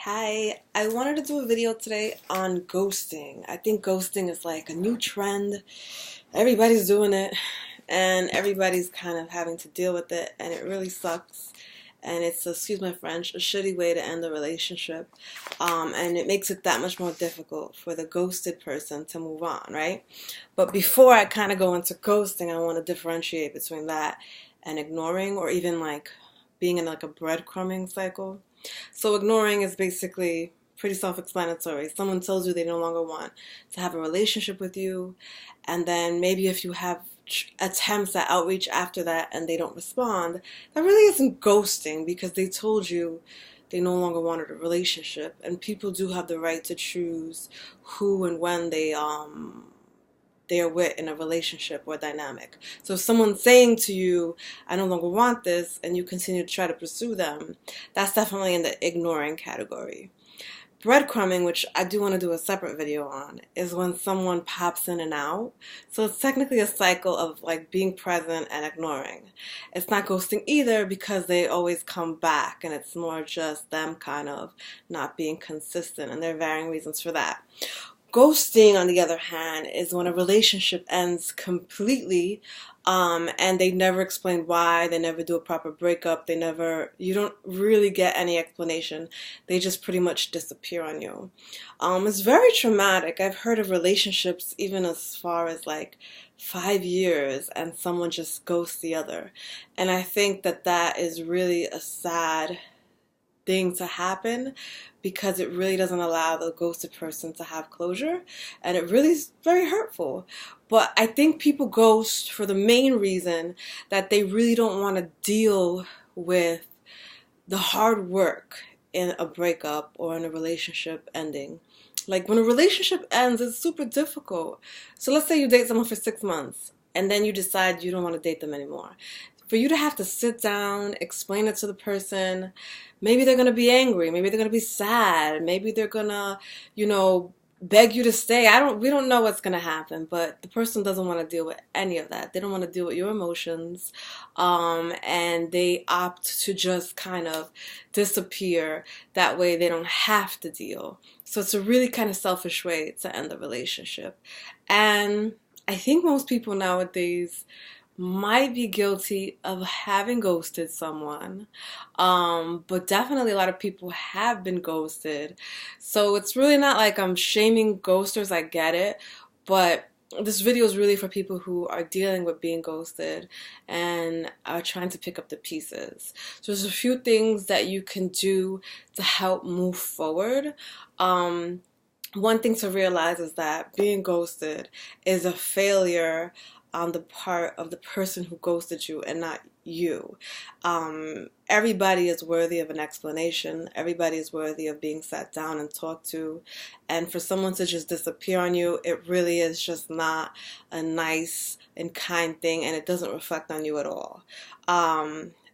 Hi, I wanted to do a video today on ghosting. I think ghosting is like a new trend. Everybody's doing it, and everybody's kind of having to deal with it, and it really sucks. And it's, excuse my French, a shitty way to end a relationship. And it makes it that much more difficult for the ghosted person to move on, right? But before I kind of go into ghosting, I want to differentiate between that and ignoring, or even like being in like a breadcrumbing cycle. So ignoring is basically pretty self-explanatory. Someone tells you they no longer want to have a relationship with you, and then maybe if you have attempts at outreach after that and they don't respond, that really isn't ghosting because they told you they no longer wanted a relationship. And people do have the right to choose who and when they are with in a relationship or dynamic. So if someone's saying to you, I no longer want this, and you continue to try to pursue them, that's definitely in the ignoring category. Breadcrumbing, which I do want to do a separate video on, is when someone pops in and out. So it's technically a cycle of like being present and ignoring. It's not ghosting either because they always come back, and it's more just them kind of not being consistent, and there are varying reasons for that. Ghosting, on the other hand, is when a relationship ends completely, and they never explain why. They never do a proper breakup. You don't really get any explanation. They just pretty much disappear on you. It's very traumatic. I've heard of relationships even as far as like 5 years, and someone just ghosts the other. And I think that that is really a sad thing to happen because it really doesn't allow the ghosted person to have closure, and it really is very hurtful. But I think people ghost for the main reason that they really don't want to deal with the hard work in a breakup or in a relationship ending. Like when a relationship ends, it's super difficult. So let's say you date someone for 6 months and then you decide you don't want to date them anymore. For you to have to sit down, explain it to the person, maybe they're going to be angry, maybe they're going to be sad, maybe they're going to, beg you to stay. We don't know what's going to happen, but the person doesn't want to deal with any of that. They don't want to deal with your emotions, and they opt to just kind of disappear. That way they don't have to deal. So it's a really kind of selfish way to end the relationship. And I think most people nowadays might be guilty of having ghosted someone, but definitely a lot of people have been ghosted. So it's really not like I'm shaming ghosters, I get it, but this video is really for people who are dealing with being ghosted and are trying to pick up the pieces. So there's a few things that you can do to help move forward. One thing to realize is that being ghosted is a failure on the part of the person who ghosted you and not you. Everybody is worthy of an explanation. Everybody is worthy of being sat down and talked to. And for someone to just disappear on you, it really is just not a nice and kind thing, and it doesn't reflect on you at all.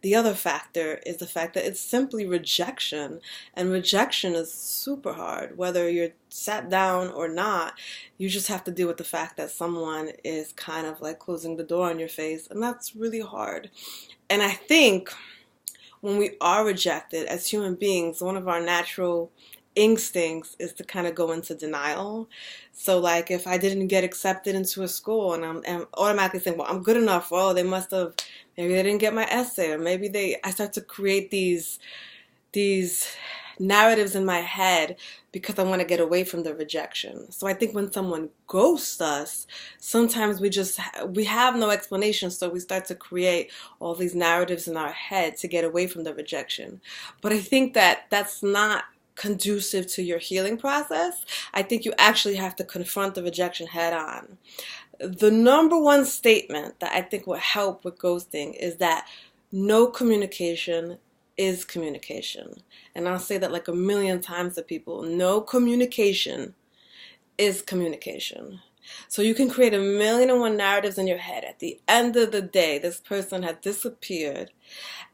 The other factor is the fact that it's simply rejection, and rejection is super hard. Whether you're sat down or not, you just have to deal with the fact that someone is kind of like closing the door on your face, and that's really hard. And I think when we are rejected as human beings, one of our natural instincts is to kind of go into denial. So like if I didn't get accepted into a school and I'm automatically saying, well, I'm good enough. Oh, maybe they didn't get my essay, or I start to create these narratives in my head because I want to get away from the rejection. So I think when someone ghosts us, sometimes we have no explanation, so we start to create all these narratives in our head to get away from the rejection. But I think that that's not conducive to your healing process. I think you actually have to confront the rejection head on. The number one statement that I think will help with ghosting is that no communication is communication. And I'll say that like a million times to people. No communication is communication. So you can create 1,000,001 narratives in your head. At the end of the day, this person has disappeared,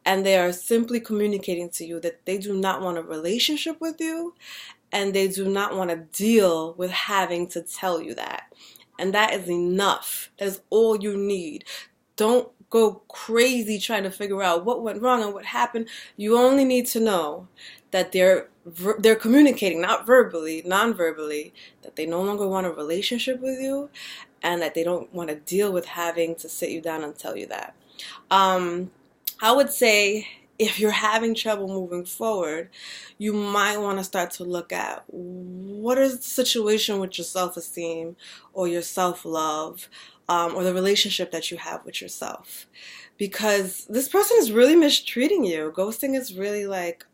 and they are simply communicating to you that they do not want a relationship with you, and they do not want to deal with having to tell you that. And that is enough. That is all you need. Don't go crazy trying to figure out what went wrong and what happened. You only need to know that they're communicating, not verbally, non-verbally, that they no longer want a relationship with you, and that they don't want to deal with having to sit you down and tell you that. I would say if you're having trouble moving forward, you might want to start to look at what is the situation with your self-esteem or your self-love, or the relationship that you have with yourself. Because this person is really mistreating you. Ghosting is really like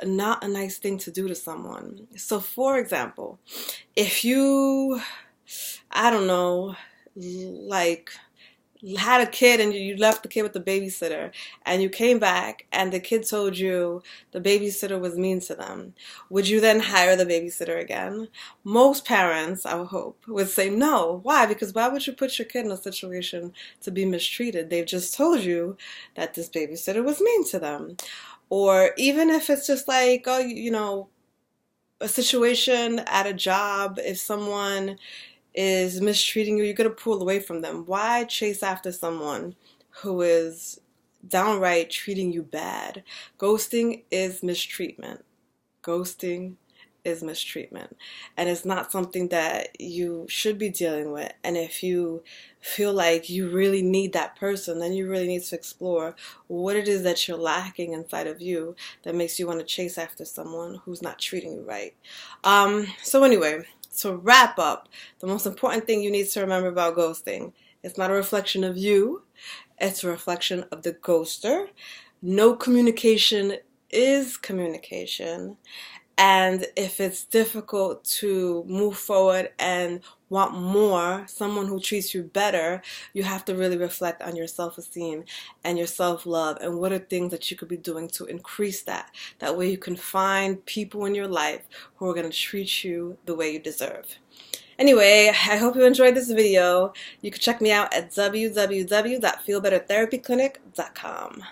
not a nice thing to do to someone. So for example, if you, I don't know, like had a kid and you left the kid with the babysitter and you came back and the kid told you the babysitter was mean to them, would you then hire the babysitter again? Most parents, I would hope, would say no. Why? Because why would you put your kid in a situation to be mistreated? They've just told you that this babysitter was mean to them. Or even if it's just like, oh, you know, a situation at a job, if someone is mistreating you, you're going to pull away from them. Why chase after someone who is downright treating you bad? Ghosting is mistreatment. Ghosting is mistreatment. And it's not something that you should be dealing with. And if you feel like you really need that person, then you really need to explore what it is that you're lacking inside of you that makes you want to chase after someone who's not treating you right. So anyway, to wrap up, the most important thing you need to remember about ghosting, it's not a reflection of you, it's a reflection of the ghoster. No communication is communication. And if it's difficult to move forward and want more, someone who treats you better, you have to really reflect on your self-esteem and your self-love and what are things that you could be doing to increase that. That way you can find people in your life who are going to treat you the way you deserve. Anyway, I hope you enjoyed this video. You can check me out at www.feelbettertherapyclinic.com.